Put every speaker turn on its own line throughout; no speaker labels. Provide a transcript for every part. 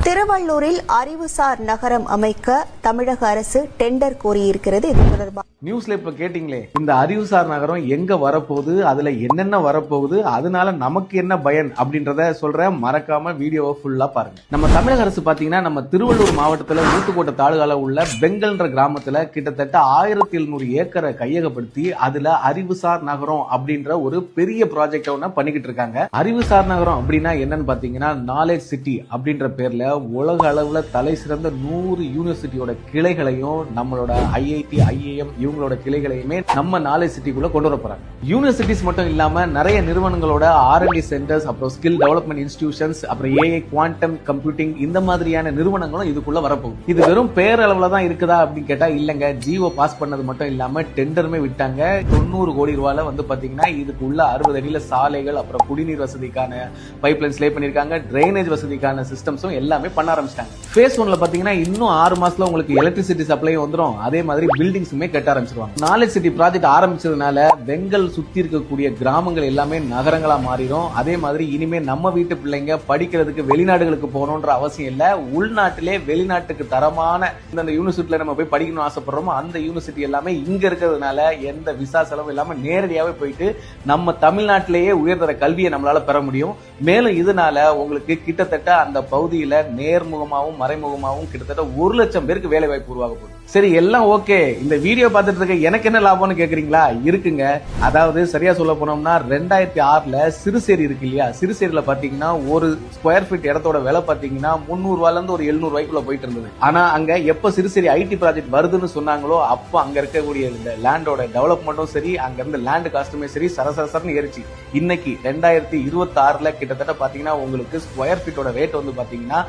திருவள்ளூரில் அறிவுசார் நகரம் அமைக்க தமிழக அரசு டெண்டர் கோரியிருக்கிறது. இது தொடர்பாக
நியூஸ்ல இப்ப கேட்டீங்களே, இந்த அறிவுசார் நகரம் எங்க வரப்போகுது, அதுல என்னென்ன வரப்போகுது, அதனால நமக்கு என்ன பயன் அப்படின்றத சொல்றேன். மறக்காம வீடியோவை ஃபுல்லா பாருங்க. நம்ம தமிழக அரசு பாத்தீங்கன்னா நம்ம திருவள்ளூர் மாவட்டத்துல ஊத்துக்கோட்டை தாலுகால உள்ள பெங்கல்ன்ற கிராமத்துல கிட்டத்தட்ட 1700 ஏக்கரை கையகப்படுத்தி அதுல அறிவுசார் நகரம் அப்படின்ற ஒரு பெரிய ப்ராஜெக்ட் ஒண்ணு பண்ணிக்கிட்டு இருக்காங்க. அறிவுசார் நகரம் அப்படின்னா என்னன்னு பாத்தீங்கன்னா நாலேஜ் சிட்டி அப்படின்ற பேர்ல உலக அளவுல தலை சிறந்த 100 யூனிவர்சிட்டியோட கிளைகளையும் நம்மளோட ஐஐடி ஐஏஎம் இவங்களோட கிளைகளையுமே நம்ம நாலேஜ் சிட்டிக்குள்ள கொண்டு வர போறாங்க. யூனிவர்சிட்டிஸ் மட்டும் இல்லாம நிறைய நிறுவனங்களோட R&D சென்டர்ஸ், அப்புறம் ஸ்கில் டெவலப்மெண்ட் இன்ஸ்டிடியூஷன்ஸ், அப்புறம் ஏஐ குவாண்டம் கம்ப்யூட்டிங் இந்த மாதிரியான நிறுவனங்களும் இதுக்குள்ள வரப்போகுது. இது வெறும் பேரளவுல தான் இருக்குதா அப்படின்னு கேட்டா இல்லங்க. ஜிஓ பாஸ் பண்ணது மட்டும் இல்லாம டெண்டருமே விட்டாங்க. 90 கோடி ரூபாயில வந்து பாத்தீங்கன்னா இதுக்குள்ள 60 அடியில சாலைகள், அப்புறம் குடிநீர் வசதிக்கான பைப் லைன்ஸ் லே பண்ணிருக்காங்க. டிரைனேஜ் வசதிக்கான சிஸ்டம்ஸும் எல்லாமே பண்ண ஆரம்பிச்சிட்டாங்க. ஃபேஸ் 1ல பாத்தீங்கன்னா இன்னும் 6 மாசத்துல உங்களுக்கு எலக்ட்ரிசிட்டி சப்ளை வந்துரும். அதே மாதிரி பில்டிங்ஸுமே கட்ட ஆரம்பிச்சிருவாங்க. நாலேஜ் சிட்டி ப்ராஜெக்ட் ஆரம்பிச்சதுனால பெங்கல் சுத்தி இருக்கக்கூடிய கிராமங்கள் எல்லாமே நகரங்களா மாறிடும். அதே மாதிரி இனிமே நம்ம வீட்டு பிள்ளைங்க படிக்கிறதுக்கு வெளிநாடுகளுக்கு போகணும்ன்ற அவசியம் இல்ல. உள்நாட்டிலே வெளிநாட்டுக்கு தரமான இந்த யூனிவர்சிட்டியில நம்ம போய் படிக்கணும்னு ஆசைப்படுறோமோ அந்த யூனிவர்சிட்டி எல்லாமே இங்க இருக்கிறதுனால எந்த விசா செலவு இல்லாம நேரடியாவே போயிட்டு நம்ம தமிழ்நாட்டிலேயே உயர்தர கல்வியை நம்மளால பெற முடியும். மேலும் இதனால உங்களுக்கு கிட்டத்தட்ட அந்த பகுதியில நேர்முகமாகவும் மறைமுகமாகவும் கிட்டத்தட்ட 1 லட்சம் பேருக்கு வேலை வாய்ப்பு உருவாக போகுது. சரி, எல்லாம் ஓகே. இந்த வீடியோ பார்த்துட்டு இருக்க எனக்கு என்ன லாபம்னு கேக்குறீங்களா? இருக்குங்க. அதாவது சரியா சொல்ல போனோம்னா 2006ல சிறுசேரி இருக்கு இல்லையா, சிறுசேரியில பாத்தீங்கன்னா ஒரு ஸ்கொயர் ஃபீட் இடத்தோட விலை பாத்தீங்கன்னா 300 ரூபாயில இருந்து ஒரு 700 ரூபாய்க்குள்ள போயிட்டு இருந்தது. ஆனா அங்க எப்ப சிறுசேரி ஐடி ப்ராஜெக்ட் வருதுன்னு சொன்னாங்களோ அப்ப அங்க இருக்கக்கூடிய இந்த லேண்டோட டெவலப்மெண்ட்டும் சரி, அங்க இருந்து லேண்ட் காஸ்ட்டுமே சரி சரசரன்னு ஏறிச்சு. இன்னைக்கு 2026ல கிட்டத்தட்ட பாத்தீங்கன்னா உங்களுக்கு ஸ்கொயர் ஃபீட்டோட ரேட் வந்து பாத்தீங்கன்னா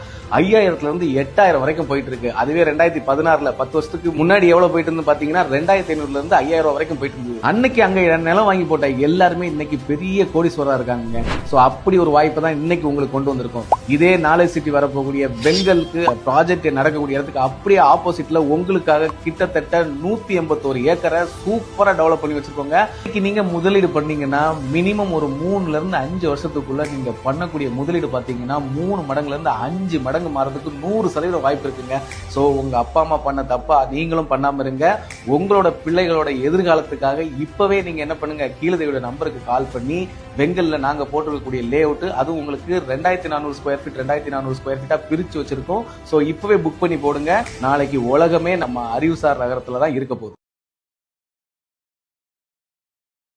5000ல இருந்து 8000 வரைக்கும் போயிட்டு இருக்கு. அதுவே 2016ல 10 வருஷத்துக்கு முன்னாடி எவ்வளவு போயிட்டு இருந்து பாத்தீங்கன்னா 2500ல இருந்து 5000 வரைக்கும் போயிட்டு இருந்தது. அன்னைக்கு அங்க நிலம் வாங்கி போட்ட எல்லாருமே இன்னைக்கு பெரிய கோடீஸ்வரரா இருக்காங்க. சோ அப்படி ஒரு வாய்ப்பை தான் இன்னைக்கு உங்களுக்கு கொண்டு வந்திருக்கோம். இதே நாலேஜ் சிட்டி வரப்போகக்கூடிய பெங்கலுக்கு ப்ராஜெக்ட் நடக்கக்கூடிய இடத்துக்கு அப்படியே ஆப்போசிட்ல உங்களுக்காக கிட்டத்தட்ட 181 ஏக்கரை சூப்பரா டெவலப் பண்ணி வச்சிருக்கோங்க. இன்னைக்கு நீங்க முதலீடு பண்ணீங்கன்னா மினிமம் ஒரு 3ல இருந்து 5 வருஷத்துக்குள்ள நீங்க பண்ணக்கூடிய முதலீடு பாத்தீங்கன்னா 3 மடங்குல இருந்து 5 மடங்கு மாறதுக்கு 100% வாய்ப்பு இருக்குங்க. சோ உங்க அப்பா அம்மா பண்ண தப்பா நீங்களும் பண்ணாம இருங்க. உங்களோட பிள்ளைகளோட எதிர்காலத்துக்காக இப்பவே நீங்க என்ன பண்ணுங்க, கீழே நம்பருக்கு கால் பண்ணி பெங்கல்ல நாங்க போட்டிருக்கக்கூடிய லே அவுட், அது உங்களுக்கு 2400 ஸ்கொயர் ஃபீட் 2400 ஸ்கொயர் ஃபீட்டா பிரிச்சு வச்சிருக்கோம். சோ இப்பவே புக் பண்ணி போடுங்க. நாளைக்கு உலகமே நம்ம அறிவுசார் நகரத்துல தான் இருக்க போகுது.